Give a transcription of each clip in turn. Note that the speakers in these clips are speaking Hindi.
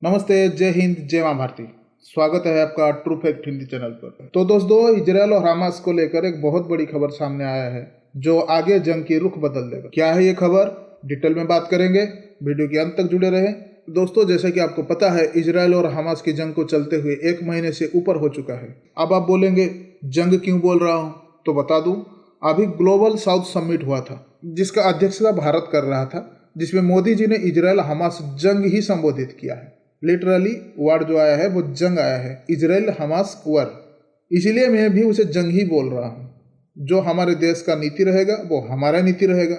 नमस्ते, जय हिंद, जय मां भारती। स्वागत है आपका ट्रू फैक्ट हिंदी चैनल पर। तो दोस्तों, इजरायल और हमास को लेकर एक बहुत बड़ी खबर सामने आया है जो आगे जंग की रुख बदल देगा। क्या है ये खबर, डिटेल में बात करेंगे, वीडियो के अंत तक जुड़े रहें। दोस्तों, जैसे कि आपको पता है, इजरायल और हमास की जंग को चलते हुए 1 महीने से ऊपर हो चुका है। अब आप बोलेंगे जंग क्यों बोल रहा हूँ, तो बता दूं, अभी ग्लोबल साउथ समिट हुआ था जिसका अध्यक्षता भारत कर रहा था, जिसमें मोदी जी ने इजरायल हमास जंग ही संबोधित किया है। लिटरली वर्ड जो आया है वो जंग आया है, इजराइल हमास वॉर। इसीलिए मैं भी उसे जंग ही बोल रहा हूँ। जो हमारे देश का नीति रहेगा वो हमारा नीति रहेगा।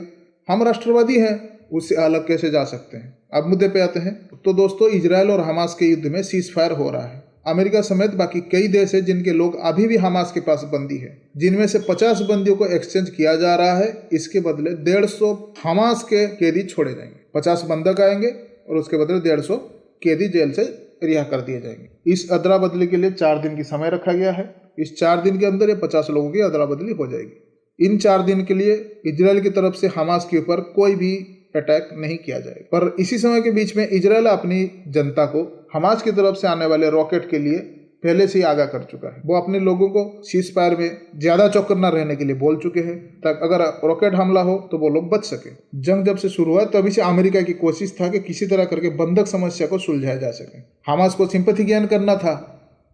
हम राष्ट्रवादी हैं, उससे अलग कैसे जा सकते हैं। अब मुद्दे पे आते हैं। तो दोस्तों, इजराइल और हमास के युद्ध में सीज फायर हो रहा है। अमेरिका समेत बाकी कई देश है जिनके लोग अभी भी हमास के पास बंदी है, जिनमें से 50 बंदियों को एक्सचेंज किया जा रहा है। इसके बदले 150 हमास के कैदी छोड़े जाएंगे। 50 बंधक आएंगे और उसके बदले 150 कैदी जेल से रिहा कर दिए जाएंगे। इस अदला बदली के लिए 4 दिन की समय रखा गया है। इस 4 दिन के अंदर ये 50 लोगों की अदला बदली हो जाएगी। इन 4 दिन के लिए इजराइल की तरफ से हमास के ऊपर कोई भी अटैक नहीं किया जाएगा। पर इसी समय के बीच में इजराइल अपनी जनता को हमास की तरफ से आने वाले रॉकेट के लिए पहले से ही आगाह कर चुका है। वो अपने लोगों को सीज फायर में ज्यादा चौकन्ना रहने के लिए बोल चुके हैं, ताकि अगर रॉकेट हमला हो तो वो लोग बच सके। जंग जब से शुरू हुआ तभी से अमेरिका की कोशिश था कि किसी तरह करके बंधक समस्या को सुलझाया जा सके। हमास को सिंपैथी गेन करना था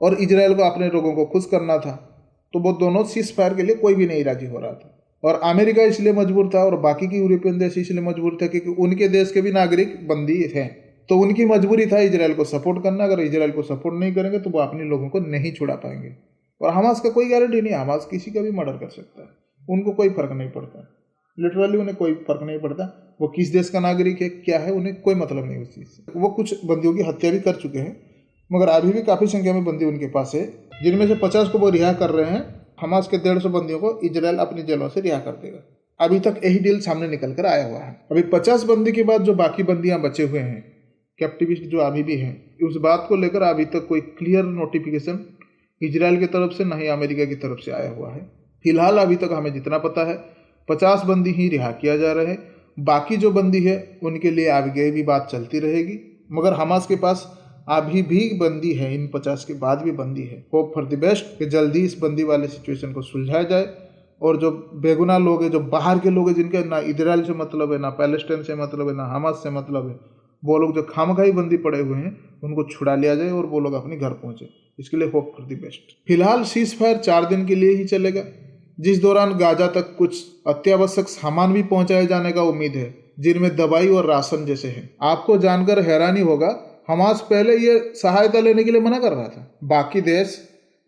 और इजराइल को अपने लोगों को खुश करना था। तो वो दोनों सीज फायर के लिए कोई भी नहीं राजी हो रहा था। और अमेरिका इसलिए मजबूर था और बाकी की यूरोपियन देश इसलिए मजबूर थे क्योंकि उनके देश के भी नागरिक बंदी हैं। तो उनकी मजबूरी था इजराइल को सपोर्ट करना। अगर इजराइल को सपोर्ट नहीं करेंगे तो वो अपने लोगों को नहीं छुड़ा पाएंगे। और हमास का कोई गारंटी नहीं, हमास किसी का भी मर्डर कर सकता है, उनको कोई फर्क नहीं पड़ता। लिटरली उन्हें कोई फर्क नहीं पड़ता वो किस देश का नागरिक है, क्या है, उन्हें कोई मतलब नहीं उस चीज़ से। वो कुछ बंदियों की हत्या भी कर चुके हैं, मगर अभी भी काफ़ी संख्या में बंदी उनके पास है, जिनमें से 50 को वो रिहा कर रहे हैं। हमास के 150 बंदियों को इजराइल अपनी जेलों से रिहा कर देगा। अभी तक यही डील सामने निकल कर आया हुआ है। अभी 50 बंदी के बाद जो बाकी बंदियां बचे हुए हैं, कैप्टिविस्ट जो अभी भी हैं, उस बात को लेकर अभी तक कोई क्लियर नोटिफिकेशन इजराइल की तरफ से, न ही अमेरिका की तरफ से आया हुआ है। फिलहाल अभी तक हमें जितना पता है 50 बंदी ही रिहा किया जा रहा है। बाकी जो बंदी है उनके लिए आगे भी बात चलती रहेगी, मगर हमास के पास अभी भी बंदी है, इन 50 के बाद भी बंदी है। होप फॉर द बेस्ट कि जल्दी इस बंदी वाले सिचुएशन को सुलझाया जाए और जो बेगुनाह लोग हैं, जो बाहर के लोग हैं, जिनके ना इजराइल से मतलब है, ना पैलेस्टाइन से मतलब है, ना हमास से मतलब है, वो लोग जो खामखाई बंदी पड़े हुए हैं उनको छुड़ा लिया जाए और वो लोग अपने घर पहुंचे। इसके लिए होप फॉर द बेस्ट। फिलहाल सीज फायर 4 दिन के लिए ही चलेगा, जिस दौरान गाजा तक कुछ अत्यावश्यक सामान भी पहुंचाए जाने का उम्मीद है, जिनमें दवाई और राशन जैसे हैं। आपको जानकर हैरानी होगा, हमास पहले ये सहायता लेने के लिए मना कर रहा था। बाकी देश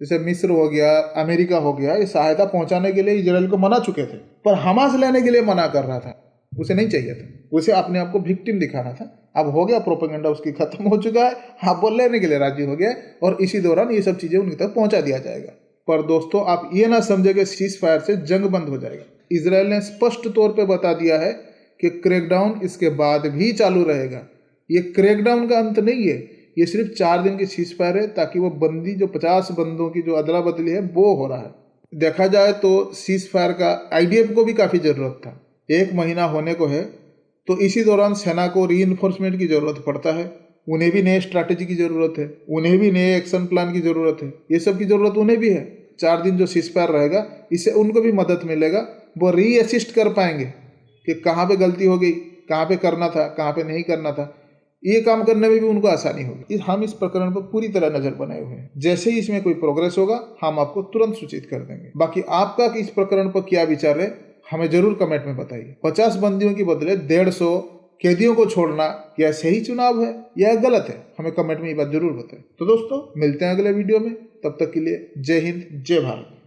जैसे मिस्र हो गया, अमेरिका हो गया, ये सहायता पहुंचाने के लिए इजराइल को मना चुके थे, पर हमास लेने के लिए मना कर रहा था। उसे नहीं चाहिए था, उसे अपने आप को विक्टिम दिखाना था। अब हो गया, प्रोपेगेंडा उसकी खत्म हो चुका है, आप वो लेने के लिए राजी हो गए और इसी दौरान ये सब चीजें उनकी तक पहुंचा दिया जाएगा। पर दोस्तों, आप ये ना समझे कि सीज फायर से जंग बंद हो जाएगा। इजराइल ने स्पष्ट तौर पर बता दिया है कि क्रैकडाउन इसके बाद भी चालू रहेगा। ये क्रैकडाउन का अंत नहीं है, ये सिर्फ 4 दिन की सीज फायर है, ताकि वो बंदी जो 50 बंदों की जो अदला बदली है वो हो रहा है। देखा जाए तो सीज फायर का आईडीएफ को भी काफ़ी ज़रूरत था। 1 महीना होने को है, तो इसी दौरान सेना को रीइंफोर्समेंट की ज़रूरत पड़ता है। उन्हें भी नए स्ट्रैटेजी की ज़रूरत है, उन्हें भी नए एक्शन प्लान की ज़रूरत है। ये सब की ज़रूरत उन्हें भी है। 4 दिन जो सीज फायर रहेगा, इससे उनको भी मदद मिलेगा। वो रीअसिस्ट कर पाएंगे कि कहाँ पे गलती हो गई, कहाँ पे करना था, कहाँ पे नहीं करना था। ये काम करने में भी उनको आसानी होगी। हम इस प्रकरण पर पूरी तरह नजर बनाए हुए हैं। जैसे ही इसमें कोई प्रोग्रेस होगा हम आपको तुरंत सूचित कर देंगे। बाकी आपका इस प्रकरण पर क्या विचार है, हमें जरूर कमेंट में बताइए। 50 बंदियों के बदले 150 कैदियों को छोड़ना क्या सही चुनाव है या गलत है, हमें कमेंट में ये बात जरूर बताएं। तो दोस्तों, मिलते हैं अगले वीडियो में। तब तक के लिए जय हिंद, जय भारत।